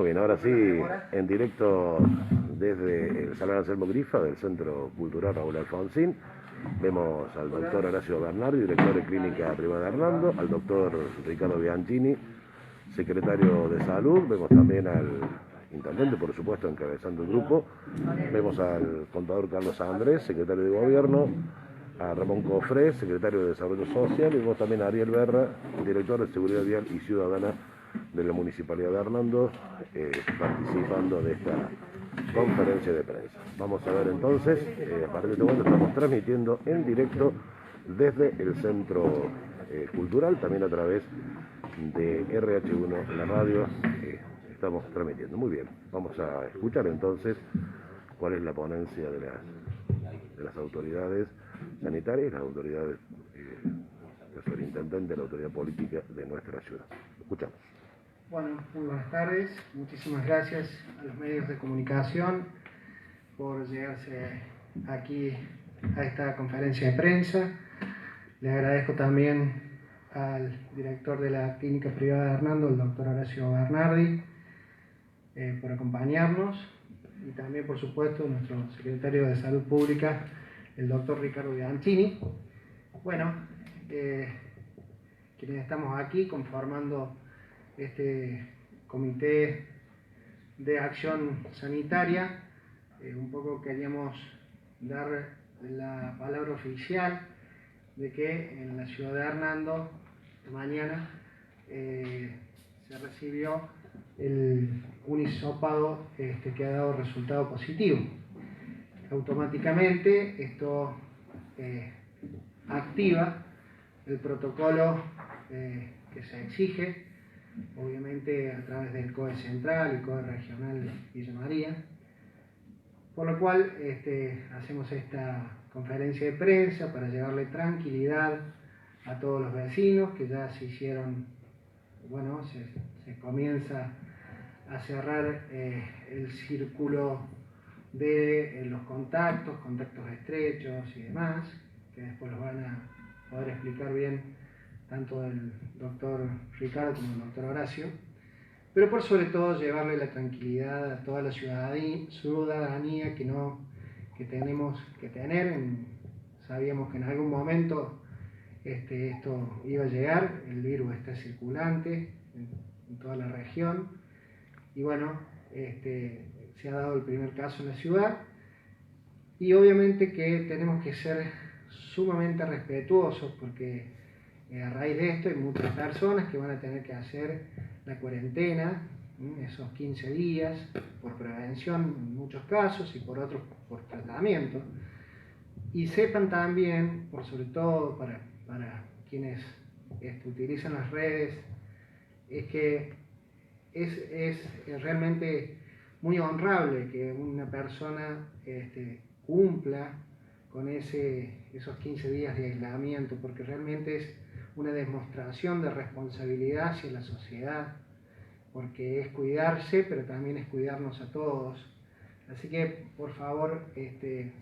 Muy bien, ahora sí, en directo desde el Salón Anselmo Grifa del Centro Cultural Raúl Alfonsín. Vemos al doctor Horacio Bernardi, director de Clínica Privada de Hernando, al doctor Ricardo Bianchini, secretario de Salud. Vemos también al intendente, por supuesto, encabezando el grupo. Vemos al contador Carlos Andrés, secretario de Gobierno, a Ramón Cofré, secretario de Desarrollo Social, y vemos también a Ariel Berra, director de Seguridad Vial y Ciudadana de la Municipalidad de Hernando, participando de esta conferencia de prensa. Vamos a ver entonces, a partir de este momento estamos transmitiendo en directo desde el Centro Cultural, también a través de RH1, la radio, estamos transmitiendo. Muy bien, vamos a escuchar entonces cuál es la ponencia de las autoridades sanitarias y las autoridades del superintendente de la autoridad política de nuestra ciudad. Escuchamos. Bueno, muy buenas tardes. Muchísimas gracias a los medios de comunicación por llegarse aquí a esta conferencia de prensa. Le agradezco también al director de la Clínica Privada de Hernando, el doctor Horacio Bernardi, por acompañarnos, y también, por supuesto, nuestro secretario de Salud Pública, el doctor Ricardo Bianchini. Bueno, quienes estamos aquí conformando este comité de acción sanitaria, un poco queríamos dar la palabra oficial de que en la ciudad de Hernando, esta mañana, se recibió un hisopado que ha dado resultado positivo. Automáticamente esto activa el protocolo que se exige, obviamente a través del COE Central y COE Regional Villa María, por lo cual hacemos esta conferencia de prensa para llevarle tranquilidad a todos los vecinos que ya se hicieron, bueno, se comienza a cerrar el círculo de los contactos estrechos y demás, que después los van a poder explicar bien tanto el doctor Ricardo como el doctor Horacio, pero por sobre todo llevarle la tranquilidad a toda la ciudadanía que tenemos que tener. Sabíamos que en algún momento esto iba a llegar, el virus está circulante en toda la región, y bueno, se ha dado el primer caso en la ciudad, y obviamente que tenemos que ser sumamente respetuosos, porque a raíz de esto hay muchas personas que van a tener que hacer la cuarentena, esos 15 días, por prevención en muchos casos y por otros por tratamiento. Y sepan también, por sobre todo para quienes utilizan las redes, es que es realmente muy honrable que una persona cumpla con esos 15 días de aislamiento, porque realmente es una demostración de responsabilidad hacia la sociedad, porque es cuidarse, pero también es cuidarnos a todos. Así que, por favor,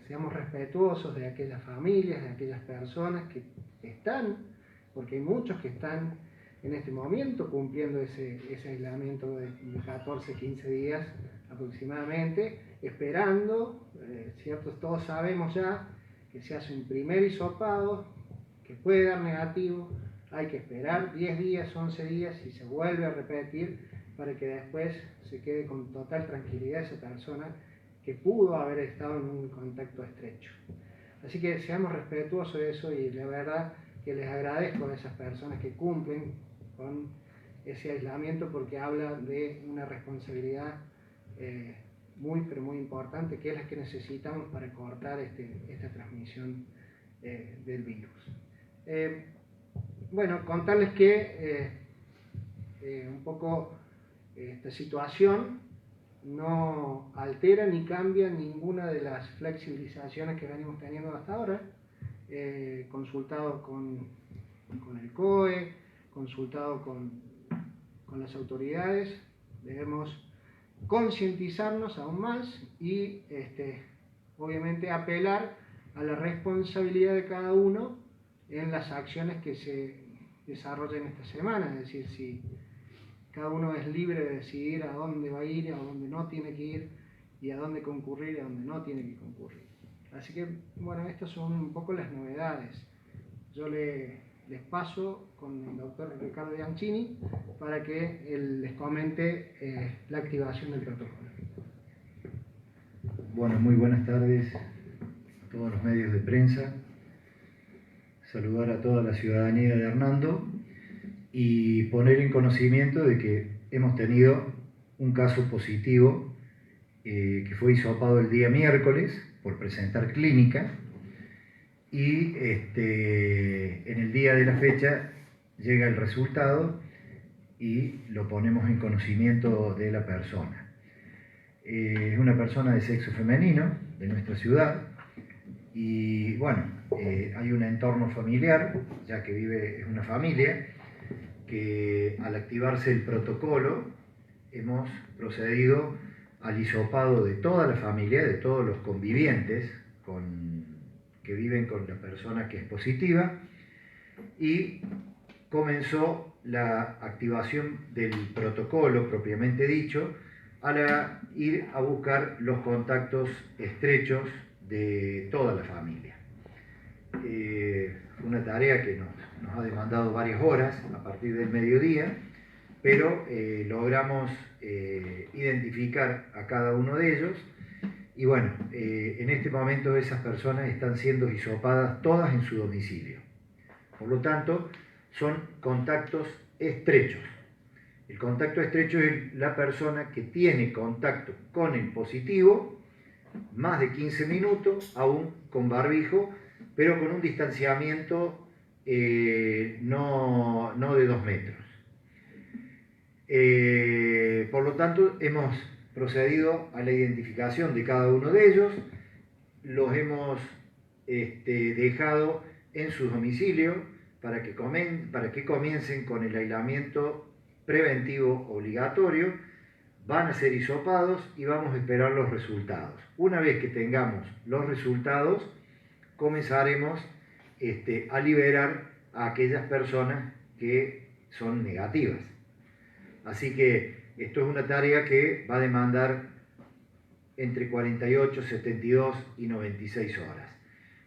seamos respetuosos de aquellas familias, de aquellas personas que están, porque hay muchos que están en este momento cumpliendo ese aislamiento de 14, 15 días aproximadamente, esperando, ¿cierto? Todos sabemos ya que se hace un primer hisopado, que puede dar negativo, hay que esperar 10 días, 11 días y se vuelve a repetir para que después se quede con total tranquilidad esa persona que pudo haber estado en un contacto estrecho. Así que seamos respetuosos de eso, y la verdad que les agradezco a esas personas que cumplen con ese aislamiento, porque habla de una responsabilidad muy pero muy importante, que es la que necesitamos para cortar esta transmisión del virus. Bueno, contarles que un poco esta situación no altera ni cambia ninguna de las flexibilizaciones que venimos teniendo hasta ahora. Consultado con el COE, consultado con las autoridades, debemos concientizarnos aún más y obviamente apelar a la responsabilidad de cada uno en las acciones que se desarrollen esta semana. Es decir, si cada uno es libre de decidir a dónde va a ir, a dónde no tiene que ir, y a dónde concurrir y a dónde no tiene que concurrir. Así que, bueno, estas son un poco las novedades. Yo les paso con el doctor Ricardo Bianchini para que él les comente la activación del protocolo. Bueno, muy buenas tardes a todos los medios de prensa. Saludar a toda la ciudadanía de Hernando y poner en conocimiento de que hemos tenido un caso positivo que fue hisopado el día miércoles por presentar clínica y en el día de la fecha llega el resultado y lo ponemos en conocimiento de la persona. Es una persona de sexo femenino de nuestra ciudad y bueno, hay un entorno familiar, ya que vive en una familia, que al activarse el protocolo hemos procedido al hisopado de toda la familia, de todos los convivientes que viven con la persona que es positiva, y comenzó la activación del protocolo propiamente dicho al ir a buscar los contactos estrechos de toda la familia. Fue una tarea que nos ha demandado varias horas a partir del mediodía, pero logramos identificar a cada uno de ellos y bueno, en este momento esas personas están siendo hisopadas todas en su domicilio. Por lo tanto, son contactos estrechos. El contacto estrecho es la persona que tiene contacto con el positivo más de 15 minutos, aún con barbijo, pero con un distanciamiento no de 2 metros. Por lo tanto, hemos procedido a la identificación de cada uno de ellos, los hemos dejado en su domicilio para que comiencen con el aislamiento preventivo obligatorio, van a ser hisopados y vamos a esperar los resultados. Una vez que tengamos los resultados, comenzaremos a liberar a aquellas personas que son negativas. Así que esto es una tarea que va a demandar entre 48, 72 y 96 horas.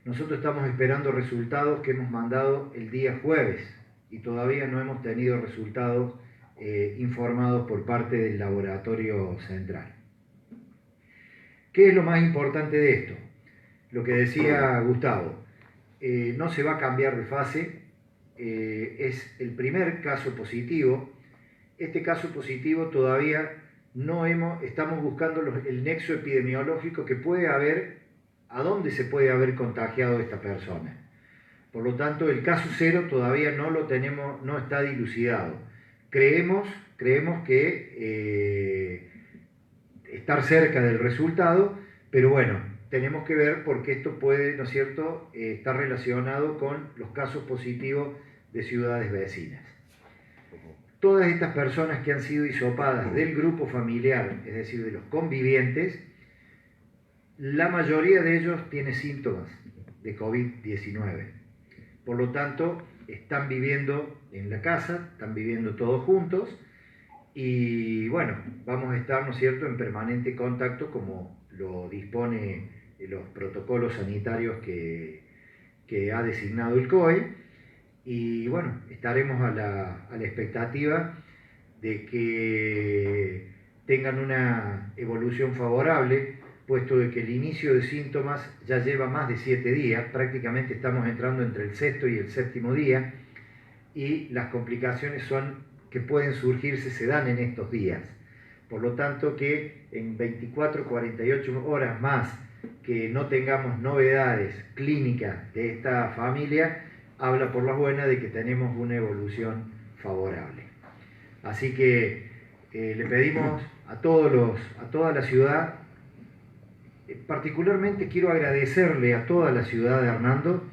Nosotros estamos esperando resultados que hemos mandado el día jueves y todavía no hemos tenido resultados informados por parte del laboratorio central. ¿Qué es lo más importante de esto? Lo que decía Gustavo, no se va a cambiar de fase, es el primer caso positivo. Este caso positivo todavía estamos buscando el nexo epidemiológico que puede haber, a dónde se puede haber contagiado esta persona. Por lo tanto, el caso cero todavía no lo tenemos, no está dilucidado. Creemos que estar cerca del resultado, pero bueno, tenemos que ver porque esto puede, ¿no es cierto?, estar relacionado con los casos positivos de ciudades vecinas. Todas estas personas que han sido hisopadas del grupo familiar, es decir, de los convivientes, la mayoría de ellos tiene síntomas de COVID-19. Por lo tanto, están viviendo en la casa, están viviendo todos juntos y bueno, vamos a estar, ¿no es cierto?, en permanente contacto como lo dispone los protocolos sanitarios que ha designado el COE y bueno, estaremos a la expectativa de que tengan una evolución favorable, puesto de que el inicio de síntomas ya lleva más de 7 días, prácticamente estamos entrando entre el 6º y el 7º día, y las complicaciones que pueden surgirse se dan en estos días. Por lo tanto, que en 24, 48 horas más que no tengamos novedades clínicas de esta familia, habla por las buenas de que tenemos una evolución favorable. Así que le pedimos a toda la ciudad. Particularmente quiero agradecerle a toda la ciudad de Hernando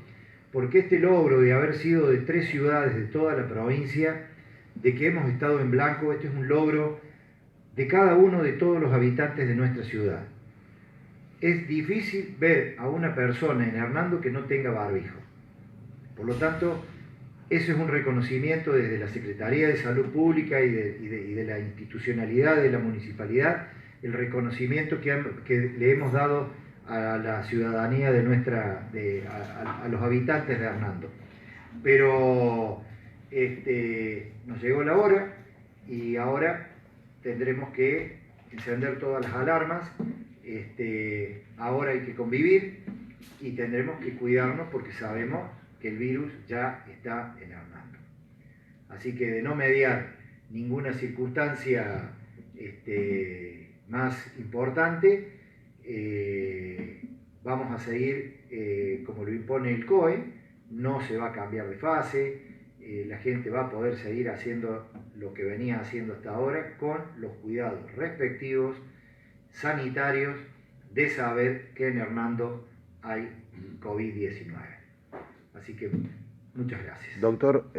porque este logro de haber sido de 3 ciudades de toda la provincia, de que hemos estado en blanco, este es un logro de cada uno de todos los habitantes de nuestra ciudad. Es difícil ver a una persona en Hernando que no tenga barbijo. Por lo tanto, eso es un reconocimiento desde la Secretaría de Salud Pública y de la institucionalidad de la municipalidad, el reconocimiento que le hemos dado a la ciudadanía a los habitantes de Hernando. Pero nos llegó la hora y ahora tendremos que encender todas las alarmas. Ahora hay que convivir y tendremos que cuidarnos porque sabemos que el virus ya está en Hernando. Así que de no mediar ninguna circunstancia más importante, vamos a seguir como lo impone el COE, no se va a cambiar de fase, la gente va a poder seguir haciendo lo que venía haciendo hasta ahora con los cuidados respectivos sanitarios de saber que en Hernando hay COVID-19. Así que muchas gracias. Doctor,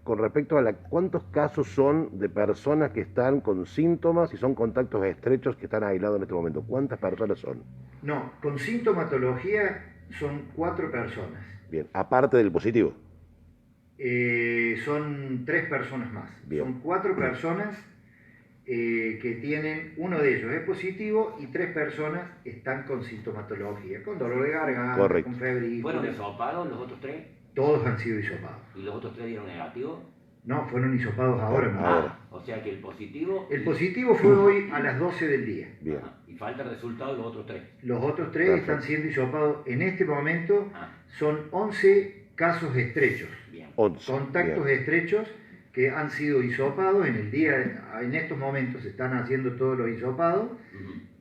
con respecto a ¿cuántos casos son de personas que están con síntomas y son contactos estrechos que están aislados en este momento? ¿Cuántas personas son? No, con sintomatología son 4 personas. Bien, aparte del positivo. Son 3 personas más. Bien. Son 4 personas que tienen, uno de ellos es positivo y 3 personas están con sintomatología, con dolor de garganta, correcto, con febrícula. ¿Fueron hisopados los otros 3? Todos han sido hisopados. ¿Y los otros 3 dieron negativo? No, fueron hisopados ahora. Ahora. O sea que el positivo... El positivo fue hoy a las 12 del día. Bien. Y falta el resultado de los otros 3. Los otros 3 Perfecto. están siendo hisopados en este momento. Son 11 casos estrechos. Bien. 11. Contactos Bien. estrechos que han sido hisopados en estos momentos se están haciendo todos los hisopados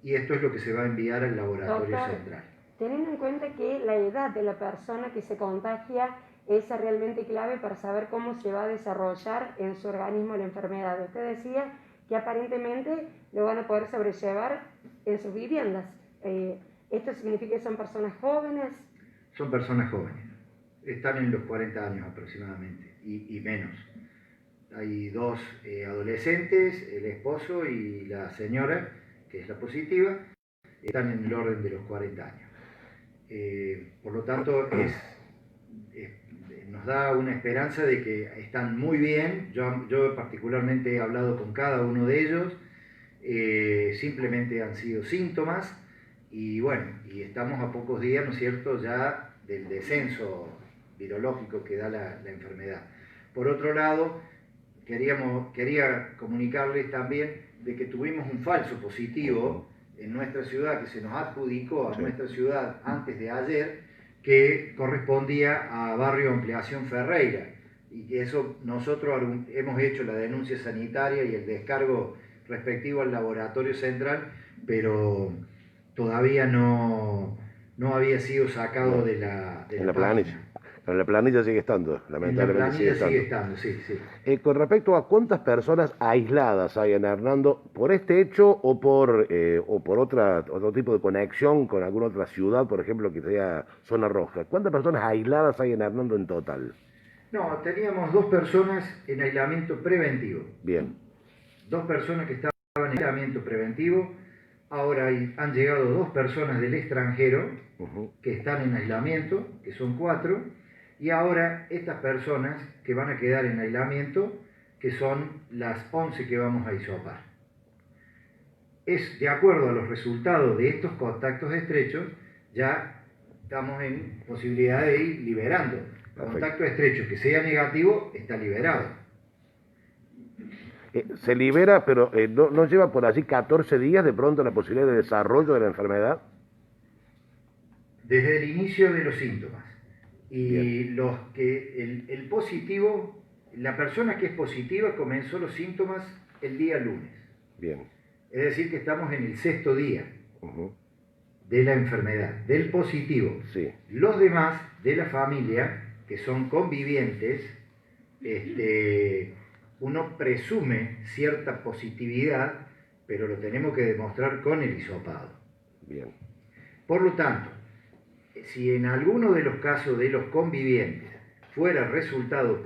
y esto es lo que se va a enviar al laboratorio Doctor, central. teniendo en cuenta que la edad de la persona que se contagia es realmente clave para saber cómo se va a desarrollar en su organismo la enfermedad. Usted decía que aparentemente lo van a poder sobrellevar en sus viviendas. ¿Esto significa que son personas jóvenes? Son personas jóvenes, están en los 40 años aproximadamente y menos. Hay 2 adolescentes, el esposo y la señora, que es la positiva, están en el orden de los 40 años. Por lo tanto, nos da una esperanza de que están muy bien. Yo particularmente he hablado con cada uno de ellos, simplemente han sido síntomas y bueno, y estamos a pocos días, ¿no es cierto?, ya del descenso virológico que da la enfermedad. Por otro lado, quería comunicarles también de que tuvimos un falso positivo en nuestra ciudad que se nos adjudicó a nuestra ciudad antes de ayer, que correspondía a Barrio Ampliación Ferreira, y que eso nosotros hemos hecho la denuncia sanitaria y el descargo respectivo al laboratorio central, pero todavía no había sido sacado de la planilla. Pero la planilla sigue estando, lamentablemente sigue estando. Sí. Con respecto a cuántas personas aisladas hay en Hernando, ¿por este hecho o por otro tipo de conexión con alguna otra ciudad, por ejemplo, que sea zona roja? ¿Cuántas personas aisladas hay en Hernando en total? No, teníamos 2 personas en aislamiento preventivo. Bien. 2 personas que estaban en aislamiento preventivo. Ahora han llegado 2 personas del extranjero que están en aislamiento, que son 4. Y ahora estas personas que van a quedar en aislamiento, que son las 11 que vamos a hisopar. Es de acuerdo a los resultados de estos contactos estrechos, ya estamos en posibilidad de ir liberando. Contacto estrecho que sea negativo está liberado. Se libera, pero ¿no lleva por allí 14 días de pronto la posibilidad de desarrollo de la enfermedad? Desde el inicio de los síntomas. Y Bien. el positivo, la persona que es positiva comenzó los síntomas el día lunes. Bien. Es decir, que estamos en el 6º día de la enfermedad, del positivo. Sí. Los demás de la familia, que son convivientes, uno presume cierta positividad, pero lo tenemos que demostrar con el hisopado. Bien. Por lo tanto, si en alguno de los casos de los convivientes fuera resultado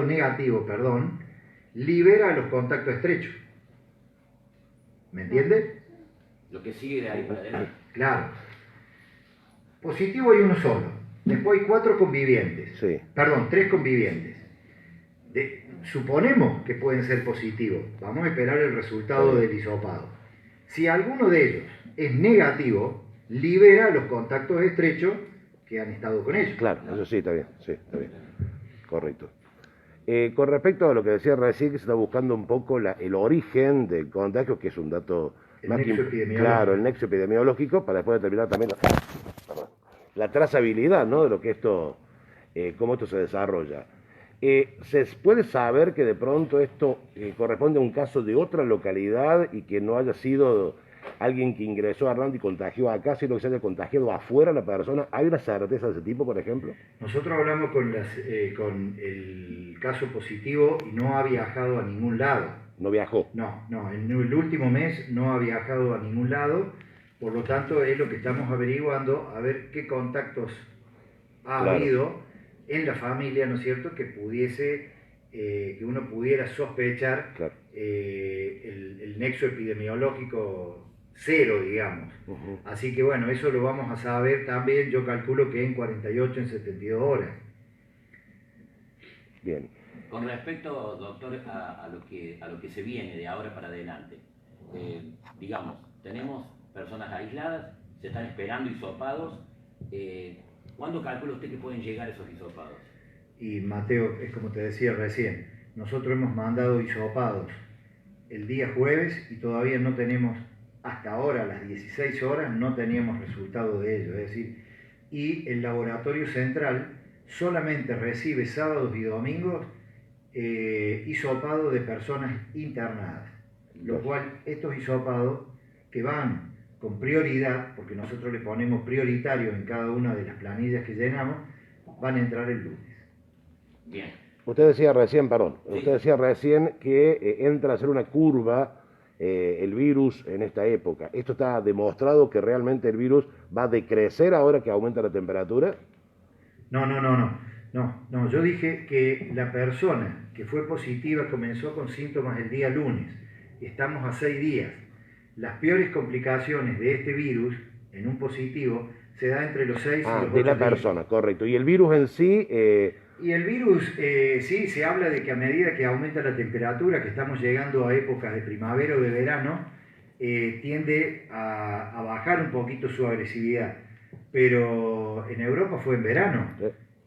negativo, libera a los contactos estrechos. ¿Me entiende? Lo que sigue de ahí para adelante. Claro. Positivo hay uno solo. Después hay 4 convivientes. Sí. Perdón, 3 convivientes. Suponemos que pueden ser positivos. Vamos a esperar el resultado del hisopado. Si alguno de ellos es negativo, libera los contactos estrechos que han estado con ellos. Claro, eso sí, está bien. Sí, está bien. Correcto. Con respecto a lo que decía recién, que se está buscando un poco el origen del contagio, que es un dato El más nexo que epidemiológico. claro, el nexo epidemiológico, para después determinar también la trazabilidad, ¿no?, de lo que esto, cómo esto se desarrolla. ¿Se puede saber que de pronto esto corresponde a un caso de otra localidad y que no haya sido alguien que ingresó a Hernando y contagió acá, sino que se haya contagiado afuera la persona? ¿Hay una certeza de ese tipo, por ejemplo? Nosotros hablamos con el caso positivo y no ha viajado a ningún lado. No viajó. No, en el último mes no ha viajado a ningún lado, por lo tanto es lo que estamos averiguando, a ver qué contactos ha Claro. habido en la familia, ¿no es cierto?, que pudiese, que uno pudiera sospechar Claro. el nexo epidemiológico cero, digamos. Ujú. Así que bueno, eso lo vamos a saber también, yo calculo que en 48, en 72 horas. Bien. Con respecto, doctor, a lo que se viene de ahora para adelante, digamos, tenemos personas aisladas, se están esperando hisopados. ¿Cuándo calcula usted que pueden llegar esos hisopados? Y Mateo, es como te decía recién, nosotros hemos mandado hisopados el día jueves y todavía no tenemos, hasta ahora a las 16 horas, no teníamos resultado de ello. Es decir, y el laboratorio central solamente recibe sábados y domingos hisopados de personas internadas, lo cual estos hisopados que van con prioridad, porque nosotros le ponemos prioritarios en cada una de las planillas que llenamos, van a entrar el lunes. Bien. Usted decía recién, perdón, Sí. usted decía recién que entra a ser una curva el virus en esta época. ¿Esto está demostrado que realmente el virus va a decrecer ahora que aumenta la temperatura? No, yo dije que la persona que fue positiva comenzó con síntomas el día lunes. Estamos a 6 días. Las peores complicaciones de este virus en un positivo se da entre los 6 y los 8 de la días. persona, correcto. Y el virus en sí, Y el virus, sí, se habla de que a medida que aumenta la temperatura, que estamos llegando a épocas de primavera o de verano, tiende a bajar un poquito su agresividad. Pero en Europa fue en verano.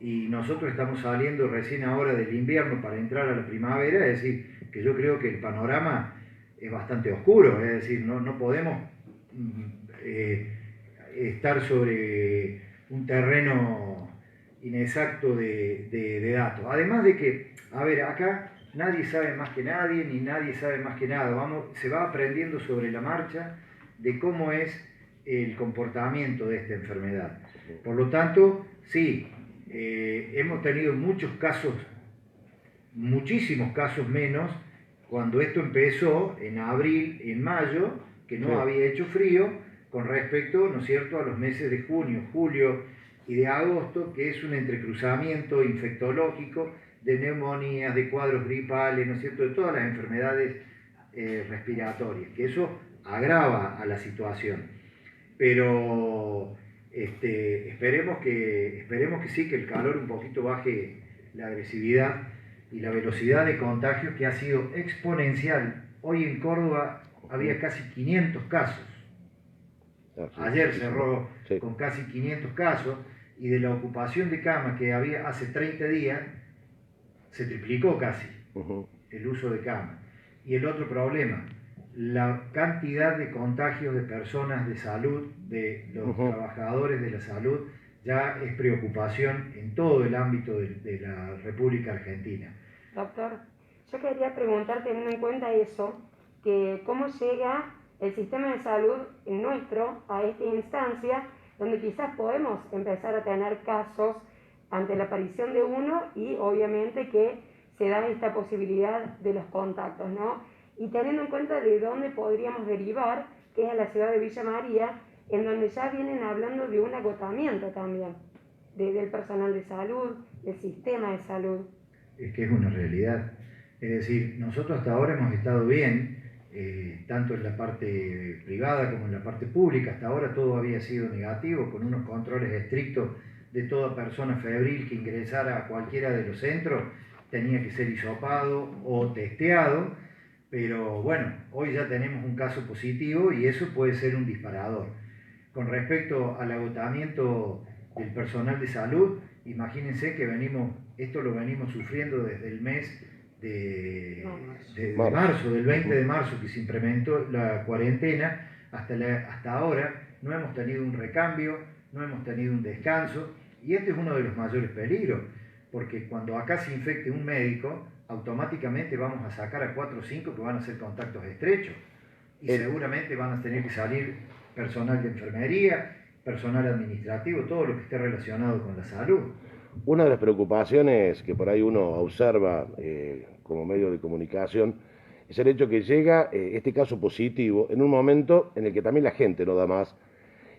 Y nosotros estamos saliendo recién ahora del invierno para entrar a la primavera, es decir, que yo creo que el panorama es bastante oscuro, es decir, no podemos estar sobre un terreno inexacto de datos. Además de que, a ver, acá nadie sabe más que nadie, ni nadie sabe más que nada. Se va aprendiendo sobre la marcha de cómo es el comportamiento de esta enfermedad. Por lo tanto, sí, hemos tenido muchos casos, muchísimos casos menos, cuando esto empezó en abril, en mayo, que no había hecho frío, con respecto, ¿no es cierto?, a los meses de junio, julio y de agosto, que es un entrecruzamiento infectológico de neumonías, de cuadros gripales, ¿no es cierto?, de todas las enfermedades respiratorias, que eso agrava a la situación. Pero esperemos que sí, que el calor un poquito baje la agresividad y la velocidad de contagio, que ha sido exponencial. Hoy en Córdoba había casi 500 casos. Ayer cerró con casi 500 casos, y de la ocupación de cama que había hace 30 días, se triplicó casi el uso de cama. Y el otro problema, la cantidad de contagios de personas de salud, de los trabajadores de la salud, ya es preocupación en todo el ámbito de la República Argentina. Doctor, yo quería preguntar, teniendo en cuenta eso, que cómo llega el sistema de salud nuestro a esta instancia, donde quizás podemos empezar a tener casos ante la aparición de uno y obviamente que se da esta posibilidad de los contactos, ¿no? Y teniendo en cuenta de dónde podríamos derivar, que es a la ciudad de Villa María, en donde ya vienen hablando de un agotamiento también del personal de salud, del sistema de salud. Es que es una realidad. Es decir, nosotros hasta ahora hemos estado bien, tanto en la parte privada como en la parte pública. Hasta ahora todo había sido negativo, con unos controles estrictos de toda persona febril que ingresara a cualquiera de los centros tenía que ser hisopado o testeado, pero bueno, hoy ya tenemos un caso positivo y eso puede ser un disparador. Con respecto al agotamiento del personal de salud, imagínense que esto lo venimos sufriendo desde el mes de marzo, del 20 de marzo que se implementó la cuarentena, hasta ahora no hemos tenido un recambio, no hemos tenido un descanso, y este es uno de los mayores peligros, porque cuando acá se infecte un médico, automáticamente vamos a sacar a 4 o 5 que van a ser contactos estrechos, y seguramente van a tener que salir personal de enfermería, personal administrativo, todo lo que esté relacionado con la salud. Una de las preocupaciones que por ahí uno observa como medio de comunicación es el hecho que llega este caso positivo en un momento en el que también la gente no da más,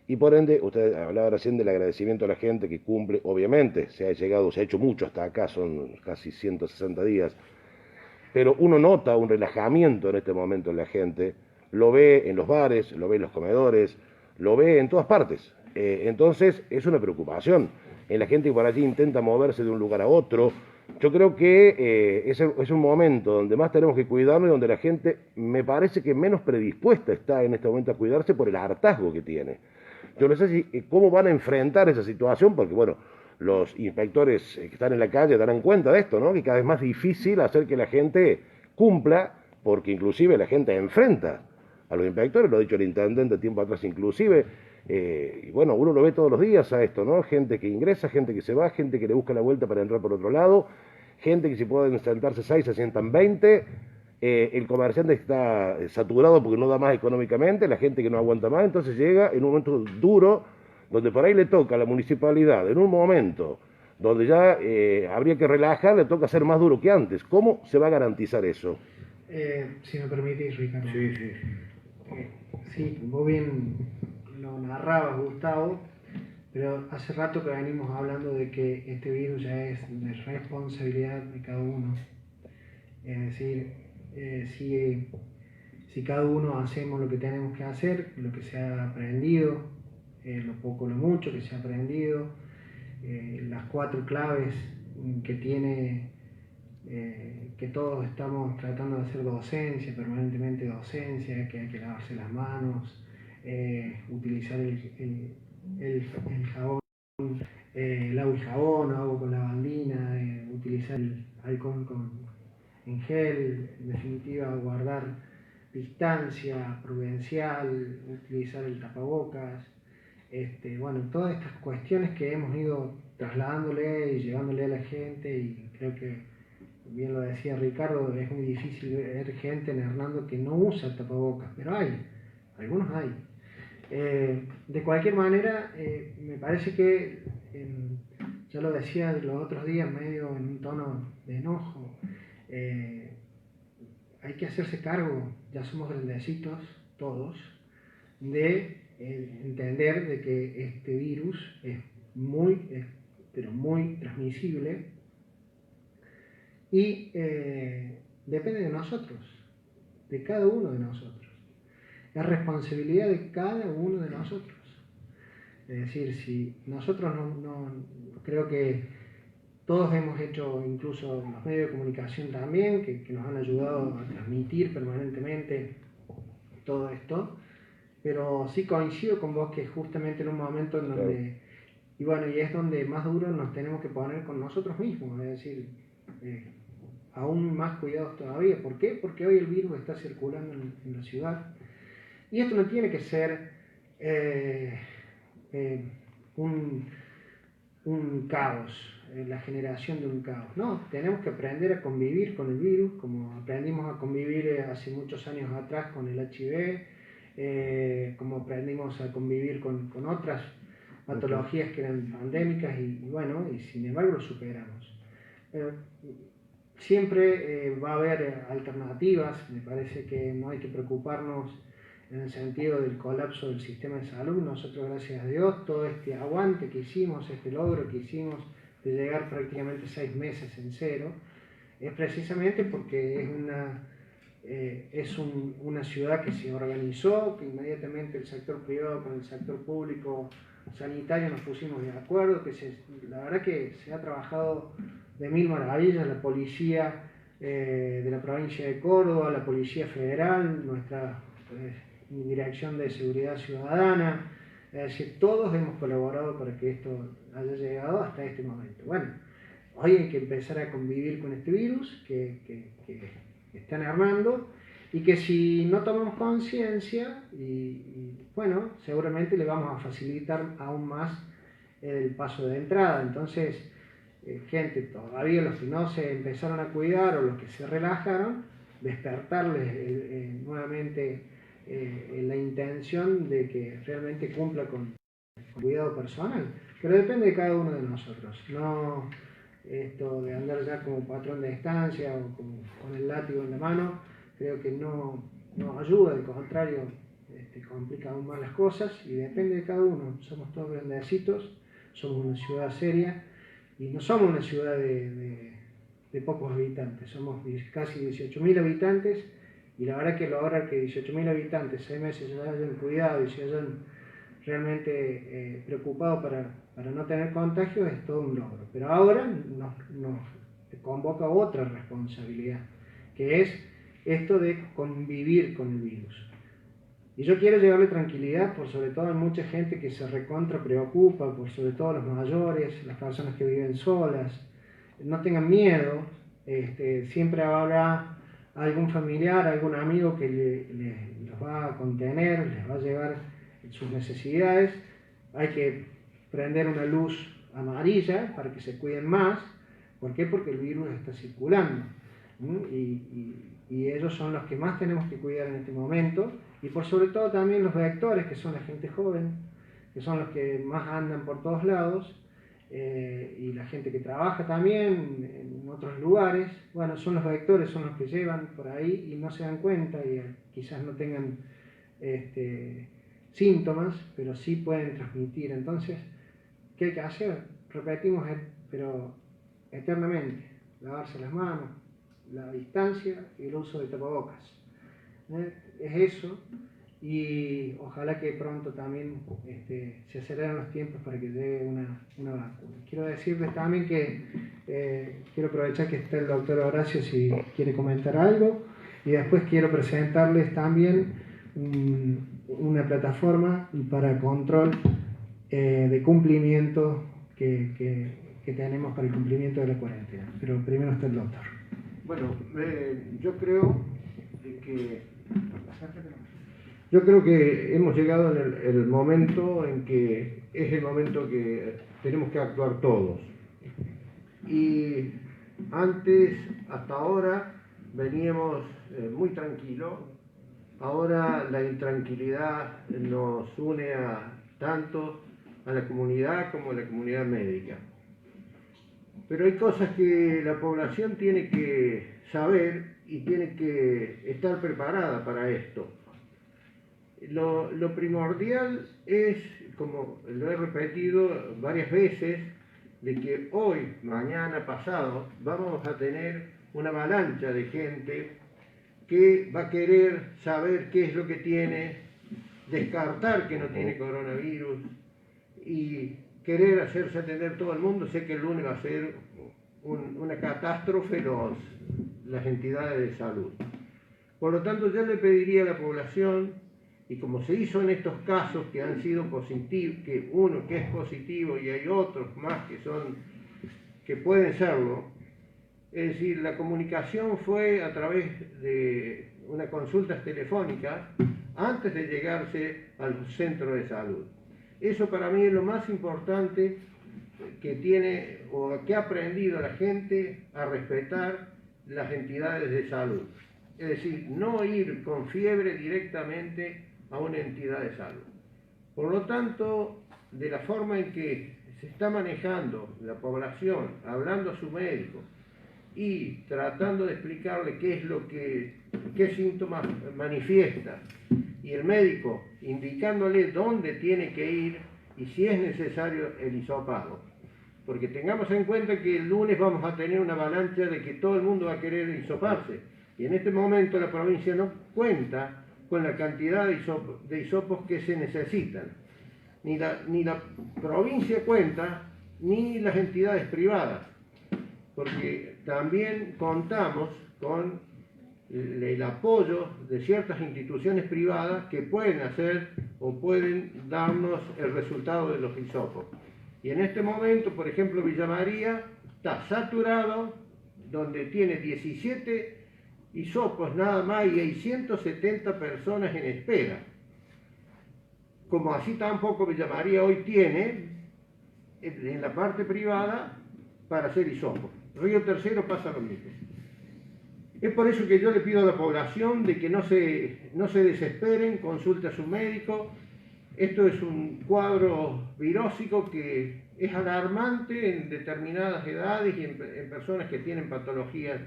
y por ende, usted hablaba recién del agradecimiento a la gente que cumple, obviamente, se ha hecho mucho hasta acá, son casi 160 días, pero uno nota un relajamiento en este momento en la gente, lo ve en los bares, lo ve en los comedores, lo ve en todas partes. Entonces es una preocupación en la gente que por allí intenta moverse de un lugar a otro. Yo creo que es un momento donde más tenemos que cuidarnos y donde la gente me parece que menos predispuesta está en este momento a cuidarse por el hartazgo que tiene. Yo no sé cómo van a enfrentar esa situación, porque bueno, los inspectores que están en la calle darán cuenta de esto, ¿no? Que cada vez es más difícil hacer que la gente cumpla, porque inclusive la gente enfrenta a los inspectores, lo ha dicho el intendente tiempo atrás inclusive, y bueno, uno lo ve todos los días a esto, ¿no? Gente que ingresa, gente que se va, gente que le busca la vuelta para entrar por otro lado, gente que si pueden sentarse 6 se sientan 20, el comerciante está saturado porque no da más económicamente, la gente que no aguanta más, entonces llega en un momento duro, donde por ahí le toca a la municipalidad, en un momento donde ya habría que relajar, le toca ser más duro que antes. ¿Cómo se va a garantizar eso? Si me permitís, Ricardo. Sí, sí. Sí, vos bien lo narrabas, Gustavo, pero hace rato que venimos hablando de que este virus ya es de responsabilidad de cada uno. Es decir, si cada uno hacemos lo que tenemos que hacer, lo que se ha aprendido, lo poco o lo mucho que se ha aprendido, las 4 claves que tiene, que todos estamos tratando de hacer docencia, permanentemente docencia, que hay que lavarse las manos, utilizar el jabón, el agua y jabón, agua con lavandina, utilizar el alcohol en gel, en definitiva guardar distancia prudencial, utilizar el tapabocas, bueno, todas estas cuestiones que hemos ido trasladándole y llevándole a la gente, y creo que bien lo decía Ricardo, es muy difícil ver gente en Hernando que no usa tapabocas, pero algunos hay. De cualquier manera, me parece que, ya lo decía los otros días medio en un tono de enojo, hay que hacerse cargo, ya somos grandecitos todos, de entender de que este virus es pero muy transmisible, y depende de nosotros, de cada uno de nosotros. Es responsabilidad de cada uno de nosotros. Es decir, si nosotros no creo que todos hemos hecho, incluso los medios de comunicación también, que nos han ayudado a transmitir permanentemente todo esto, pero sí coincido con vos que justamente en un momento en donde, y bueno, y es donde más duro nos tenemos que poner con nosotros mismos, es decir, aún más cuidados todavía. ¿Por qué? Porque hoy el virus está circulando en la ciudad, y esto no tiene que ser un caos, la generación de un caos. No, tenemos que aprender a convivir con el virus, como aprendimos a convivir hace muchos años atrás con el HIV, como aprendimos a convivir con otras patologías que eran pandémicas, y bueno, y sin embargo lo superamos. Siempre va a haber alternativas, me parece que no hay que preocuparnos en el sentido del colapso del sistema de salud. Nosotros, gracias a Dios, todo este aguante que hicimos, este logro que hicimos de llegar prácticamente 6 meses en cero, es precisamente porque es una ciudad que se organizó, que inmediatamente el sector privado con el sector público sanitario nos pusimos de acuerdo, la verdad que se ha trabajado de mil maravillas, la policía de la provincia de Córdoba, la Policía Federal, nuestra Dirección de Seguridad Ciudadana, es decir, todos hemos colaborado para que esto haya llegado hasta este momento. Bueno, hoy hay que empezar a convivir con este virus que están armando y que si no tomamos conciencia, bueno, seguramente le vamos a facilitar aún más el paso de entrada. Entonces, gente, todavía los que no se empezaron a cuidar o los que se relajaron, despertarles nuevamente la intención de que realmente cumpla con cuidado personal. Pero depende de cada uno de nosotros. No esto de andar ya como patrón de estancia o con el látigo en la mano, creo que no ayuda, al contrario, complica aún más las cosas y depende de cada uno. Somos todos grandecitos, somos una ciudad seria y no somos una ciudad de pocos habitantes, somos casi 18.000 habitantes y la verdad que lograr que 18.000 habitantes 6 meses se hayan cuidado y se hayan realmente preocupado para no tener contagios es todo un logro. Pero ahora nos convoca otra responsabilidad, que es esto de convivir con el virus. Y yo quiero llevarle tranquilidad, por sobre todo a mucha gente que se recontra preocupa, por sobre todo los mayores, las personas que viven solas. No tengan miedo, siempre habrá algún familiar, algún amigo que los va a contener, les va a llevar sus necesidades. Hay que prender una luz amarilla para que se cuiden más. ¿Por qué? Porque el virus está circulando. Y ellos son los que más tenemos que cuidar en este momento. Y por sobre todo también los vectores, que son la gente joven, que son los que más andan por todos lados, y la gente que trabaja también en otros lugares. Bueno, son los vectores, son los que llevan por ahí y no se dan cuenta y quizás no tengan síntomas, pero sí pueden transmitir. Entonces, ¿qué hay que hacer? Repetimos, pero eternamente, lavarse las manos, la distancia y el uso de tapabocas. Es eso, y ojalá que pronto también se aceleren los tiempos para que llegue una vacuna. Quiero decirles también que quiero aprovechar que está el doctor Horacio si quiere comentar algo, y después quiero presentarles también una plataforma para control de cumplimiento que tenemos para el cumplimiento de la cuarentena. Pero primero está el doctor. Bueno, yo creo que hemos llegado en el momento en que es el momento que tenemos que actuar todos. Y antes, hasta ahora, veníamos muy tranquilos. Ahora la intranquilidad nos une tanto a la comunidad como a la comunidad médica. Pero hay cosas que la población tiene que saber y tiene que estar preparada para esto. Lo primordial es, como lo he repetido varias veces, de que hoy, mañana, pasado, vamos a tener una avalancha de gente que va a querer saber qué es lo que tiene, descartar que no tiene coronavirus y querer hacerse atender todo el mundo. Sé que el lunes va a ser una catástrofe las entidades de salud. Por lo tanto, yo le pediría a la población, y como se hizo en estos casos que han sido positivos, que uno que es positivo y hay otros más que pueden serlo, es decir, la comunicación fue a través de unas consultas telefónicas antes de llegarse al centro de salud. Eso para mí es lo más importante que tiene o que ha aprendido la gente a respetar las entidades de salud. Es decir, no ir con fiebre directamente a una entidad de salud. Por lo tanto, de la forma en que se está manejando la población, hablando a su médico y tratando de explicarle qué síntomas manifiesta, y el médico indicándole dónde tiene que ir y si es necesario el hisopado. Porque tengamos en cuenta que el lunes vamos a tener una avalancha de que todo el mundo va a querer hisoparse. Y en este momento la provincia no cuenta con la cantidad de hisopos que se necesitan. ni la provincia cuenta, ni las entidades privadas, porque también contamos con el apoyo de ciertas instituciones privadas que pueden hacer o pueden darnos el resultado de los hisopos. Y en este momento, por ejemplo, Villa María está saturado, donde tiene 17 hisopos nada más y hay 170 personas en espera. Como así tampoco Villa María hoy tiene en la parte privada para hacer hisopos. Río Tercero pasa lo mismo. Es por eso que yo le pido a la población de que no se desesperen, consulte a su médico. Esto es un cuadro virósico que es alarmante en determinadas edades y en personas que tienen patologías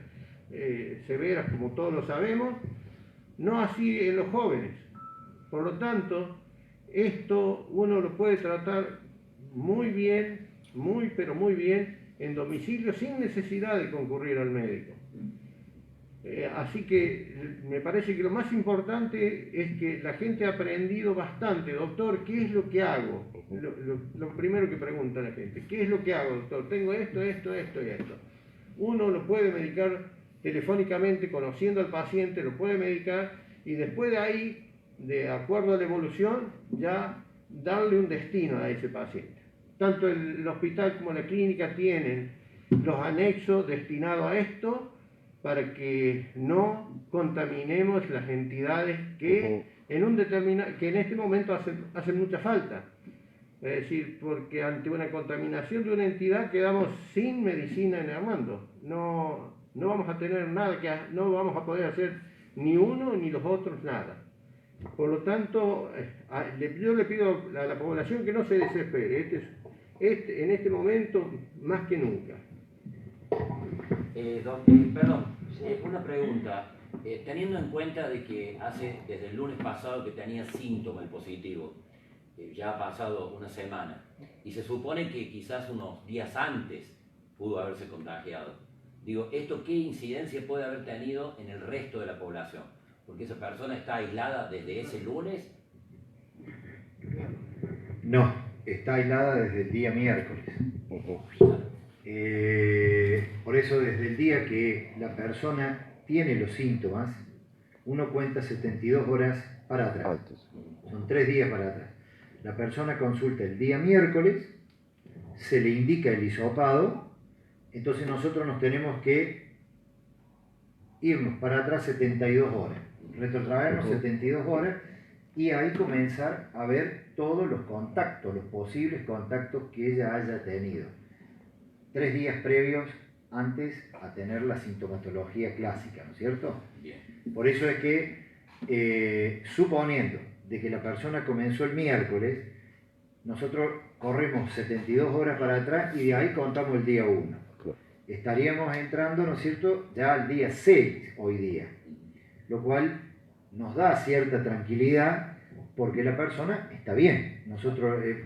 severas, como todos lo sabemos, no así en los jóvenes. Por lo tanto, esto uno lo puede tratar muy bien, pero muy bien, en domicilio sin necesidad de concurrir al médico. Así que me parece que lo más importante es que la gente ha aprendido bastante. Doctor, ¿qué es lo que hago? Lo primero que pregunta la gente, ¿qué es lo que hago, doctor? Tengo esto y esto. Uno lo puede medicar telefónicamente, conociendo al paciente, lo puede medicar y después de ahí, de acuerdo a la evolución, ya darle un destino a ese paciente. Tanto el hospital como la clínica tienen los anexos destinados a esto, para que no contaminemos las entidades que en este momento hacen mucha falta. Es decir, porque ante una contaminación de una entidad quedamos sin medicina en Armando. No vamos a tener nada, no vamos a poder hacer ni uno ni los otros nada. Por lo tanto, yo le pido a la población que no se desespere. En este momento, más que nunca. Una pregunta. Teniendo en cuenta de que desde el lunes pasado que tenía síntoma el positivo, ya ha pasado una semana, y se supone que quizás unos días antes pudo haberse contagiado. Digo, ¿esto qué incidencia puede haber tenido en el resto de la población? Porque esa persona está aislada desde ese lunes. No, está aislada desde el día miércoles. Por eso desde el día que la persona tiene los síntomas, uno cuenta 72 horas para atrás. Son 3 días para atrás. La persona consulta el día miércoles, se le indica el hisopado, entonces nosotros nos tenemos que irnos para atrás 72 horas, retrotraernos 72 horas y ahí comenzar a ver todos los contactos, los posibles contactos que ella haya tenido. 3 días previos antes a tener la sintomatología clásica, ¿no es cierto? Bien. Por eso es que, suponiendo de que la persona comenzó el miércoles, nosotros corremos 72 horas para atrás y de ahí contamos el día 1. Estaríamos entrando, ¿no es cierto?, ya al día 6 hoy día, lo cual nos da cierta tranquilidad porque la persona está bien.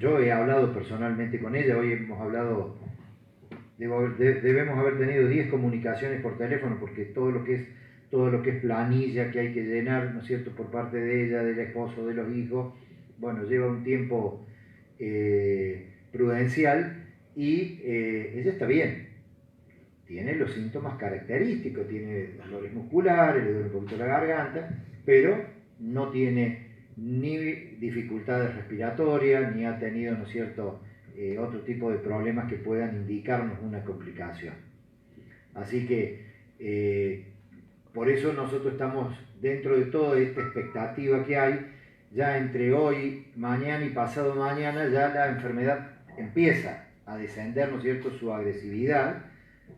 Yo he hablado personalmente con ella, hoy hemos hablado, debemos haber tenido 10 comunicaciones por teléfono porque todo lo que es planilla que hay que llenar, ¿no es cierto?, por parte de ella, del esposo, de los hijos, bueno, lleva un tiempo prudencial y ella está bien. Tiene los síntomas característicos, tiene dolores musculares, le duele un poquito la garganta, pero no tiene ni dificultades respiratorias, ni ha tenido, ¿no es cierto?, otro tipo de problemas que puedan indicarnos una complicación. Así que por eso nosotros estamos dentro de toda esta expectativa que hay, ya entre hoy, mañana y pasado mañana, ya la enfermedad empieza a descender, ¿no es cierto?, su agresividad,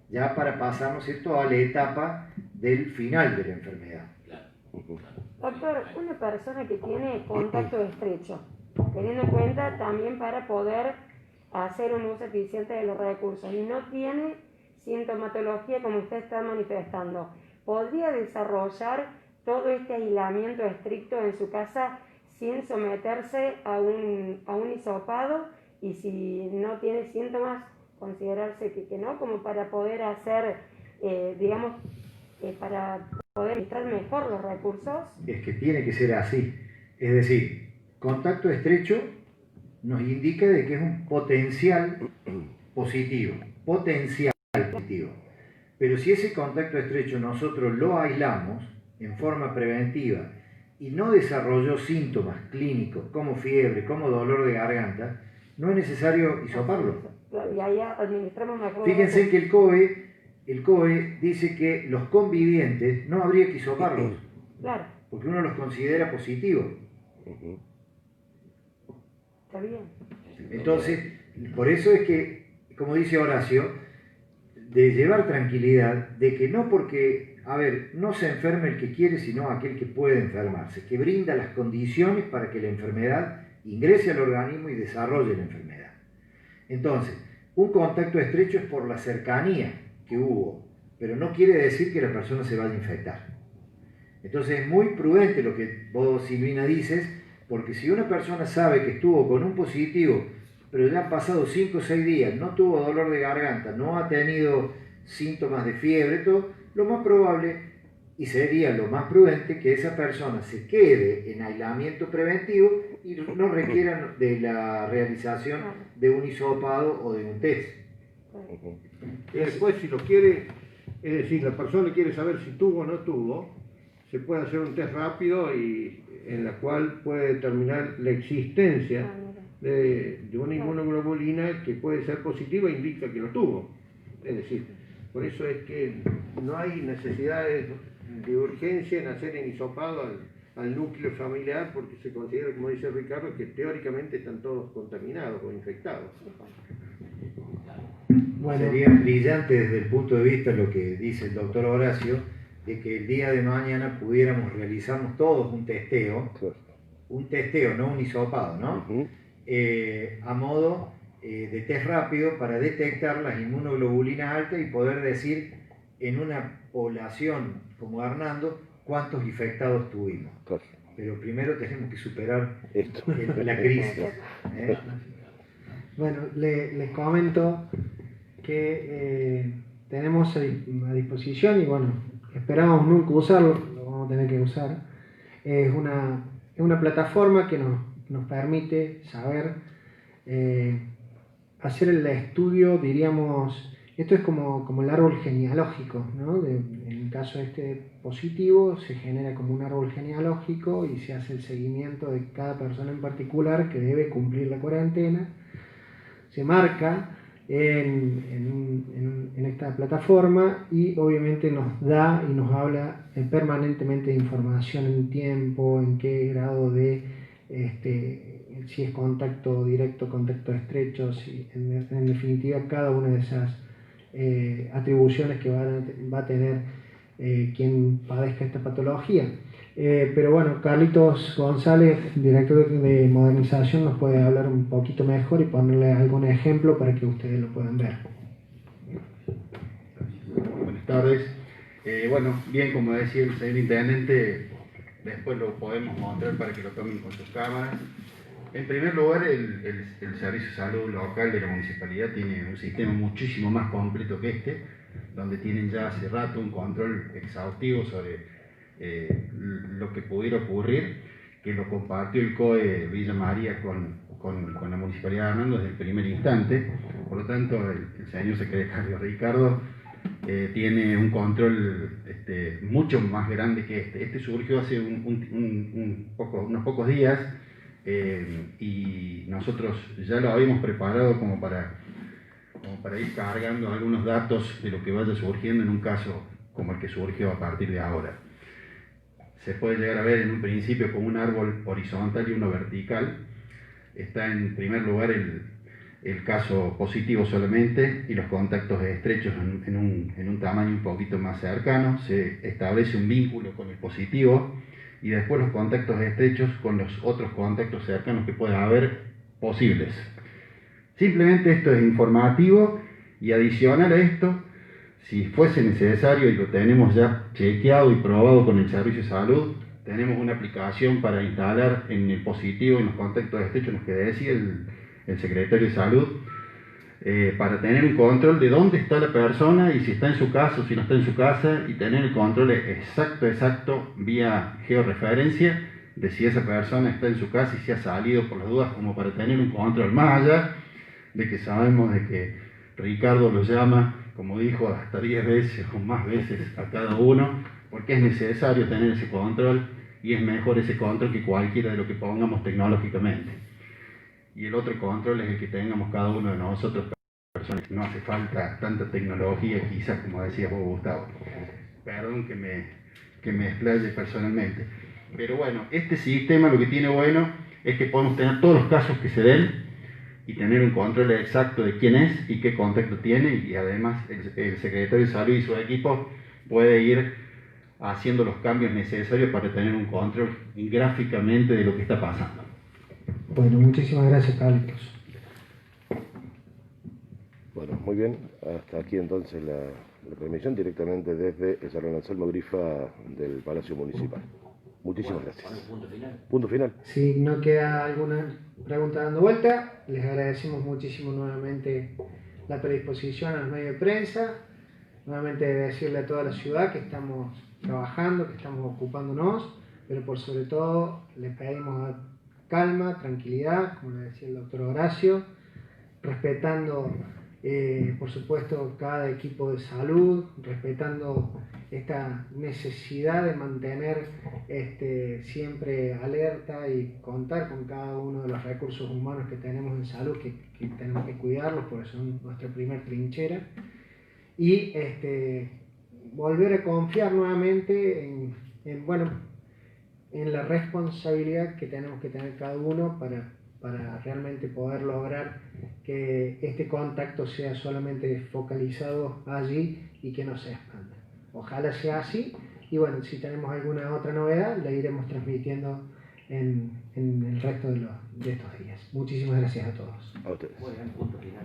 ya para pasar, ¿no es cierto?, a la etapa del final de la enfermedad. Doctor, una persona que tiene contacto estrecho, teniendo en cuenta también para poder hacer un uso eficiente de los recursos y no tiene sintomatología como usted está manifestando, ¿podría desarrollar todo este aislamiento estricto en su casa sin someterse a un hisopado? Y si no tiene síntomas, considerarse que no, como para poder hacer, para poder administrar mejor los recursos. Es que tiene que ser así. Es decir, contacto estrecho nos indica de que es un potencial positivo, pero si ese contacto estrecho nosotros lo aislamos en forma preventiva y no desarrolló síntomas clínicos como fiebre, como dolor de garganta, no es necesario hisoparlo. Y ahí administramos mejor. Fíjense que el COE dice que los convivientes no habría que hisoparlos, Claro, porque uno los considera positivos. está bien. Entonces, por eso es que, como dice Horacio, de llevar tranquilidad, de que no porque, no se enferme el que quiere, sino aquel que puede enfermarse, que brinda las condiciones para que la enfermedad ingrese al organismo y desarrolle la enfermedad. Entonces, un contacto estrecho es por la cercanía que hubo, pero no quiere decir que la persona se vaya a infectar. Entonces es muy prudente lo que vos, Silvina, dices, porque si una persona sabe que estuvo con un positivo, pero ya han pasado 5 o 6 días, no tuvo dolor de garganta, no ha tenido síntomas de fiebre, todo, lo más probable, y sería lo más prudente, que esa persona se quede en aislamiento preventivo y no requiera de la realización de un hisopado o de un test. Y después, si lo quiere, es decir, la persona quiere saber si tuvo o no tuvo, se puede hacer un test rápido y en la cual puede determinar la existencia de una inmunoglobulina que puede ser positiva e indica que lo tuvo. Es decir, por eso es que no hay necesidad de urgencia en hacer el hisopado al núcleo familiar, porque se considera, como dice Ricardo, que teóricamente están todos contaminados o infectados. Bueno, Sería brillante desde el punto de vista lo que dice el doctor Horacio, de que el día de mañana realizamos todos un testeo, no un hisopado, ¿no? A modo de test rápido para detectar las inmunoglobulinas altas y poder decir en una población como Hernando cuántos infectados tuvimos. Pero primero tenemos que superar la crisis. Bueno, les comento que tenemos a disposición, y bueno, esperamos nunca usarlo, lo vamos a tener que usar. Es una plataforma que nos permite saber, hacer el estudio, diríamos, esto es como el árbol genealógico, ¿no? En el caso positivo se genera como un árbol genealógico y se hace el seguimiento de cada persona en particular que debe cumplir la cuarentena. Se marca en esta plataforma y obviamente nos da y nos habla permanentemente de información en tiempo, en qué grado de si es contacto directo, contacto estrecho, si, en definitiva cada una de esas atribuciones que va a tener quien padezca esta patología. Pero bueno, Carlitos González, director de modernización, nos puede hablar un poquito mejor y ponerle algún ejemplo para que ustedes lo puedan ver. Buenas tardes. Bueno, bien, como decía el señor intendente, después lo podemos mostrar para que lo tomen con sus cámaras. En primer lugar, el Servicio de Salud local de la municipalidad tiene un sistema muchísimo más completo que donde tienen ya hace rato un control exhaustivo sobre lo que pudiera ocurrir, que lo compartió el COE Villa María con la Municipalidad de Hernando desde el primer instante. Por lo tanto, el señor secretario Ricardo tiene un control mucho más grande que este surgió hace unos pocos días y nosotros ya lo habíamos preparado como para ir cargando algunos datos de lo que vaya surgiendo en un caso como el que surgió a partir de ahora. Se puede llegar a ver en un principio como un árbol horizontal y uno vertical. Está en primer lugar el caso positivo solamente y los contactos estrechos en un tamaño un poquito más cercano. Se establece un vínculo con el positivo y después los contactos estrechos con los otros contactos cercanos que pueda haber posibles. Simplemente esto es informativo y adicional a esto, si fuese necesario, y lo tenemos ya chequeado y probado con el Servicio de Salud, tenemos una aplicación para instalar en el positivo, en los contactos estrechos, los que decía el secretario de Salud, para tener un control de dónde está la persona y si está en su casa o si no está en su casa, y tener el control exacto vía georreferencia de si esa persona está en su casa y si ha salido por las dudas, como para tener un control, más allá de que sabemos de que Ricardo lo llama, como dijo, hasta 10 veces o más veces a cada uno, porque es necesario tener ese control y es mejor ese control que cualquiera de lo que pongamos tecnológicamente. Y el otro control es el que tengamos cada uno de nosotros, personas. No hace falta tanta tecnología, quizás, como decía vos, Gustavo. Perdón que me explaye personalmente. Pero bueno, este sistema lo que tiene bueno es que podemos tener todos los casos que se den y tener un control exacto de quién es y qué contacto tiene, y además el secretario de salud y su equipo puede ir haciendo los cambios necesarios para tener un control gráficamente de lo que está pasando. Bueno, muchísimas gracias, Carlitos. Bueno, muy bien. Hasta aquí entonces la transmisión directamente desde el Salón Anselmo Grifa del Palacio Municipal. Muchísimas gracias. Punto final. Punto final. Si no queda alguna pregunta dando vuelta, les agradecemos muchísimo nuevamente la predisposición a los medios de prensa. Nuevamente decirle a toda la ciudad que estamos trabajando, que estamos ocupándonos, pero por sobre todo les pedimos calma, tranquilidad, como le decía el doctor Horacio, respetando por supuesto cada equipo de salud, respetando esta necesidad de mantener siempre alerta y contar con cada uno de los recursos humanos que tenemos en salud, que tenemos que cuidarlos porque son nuestra primer trinchera, y volver a confiar nuevamente en la responsabilidad que tenemos que tener cada uno para realmente poder lograr que este contacto sea solamente focalizado allí y que no se expanda. Ojalá sea así, y bueno, si tenemos alguna otra novedad la iremos transmitiendo en el resto de estos días. Muchísimas gracias a todos. A ustedes. Muy bien, punto final.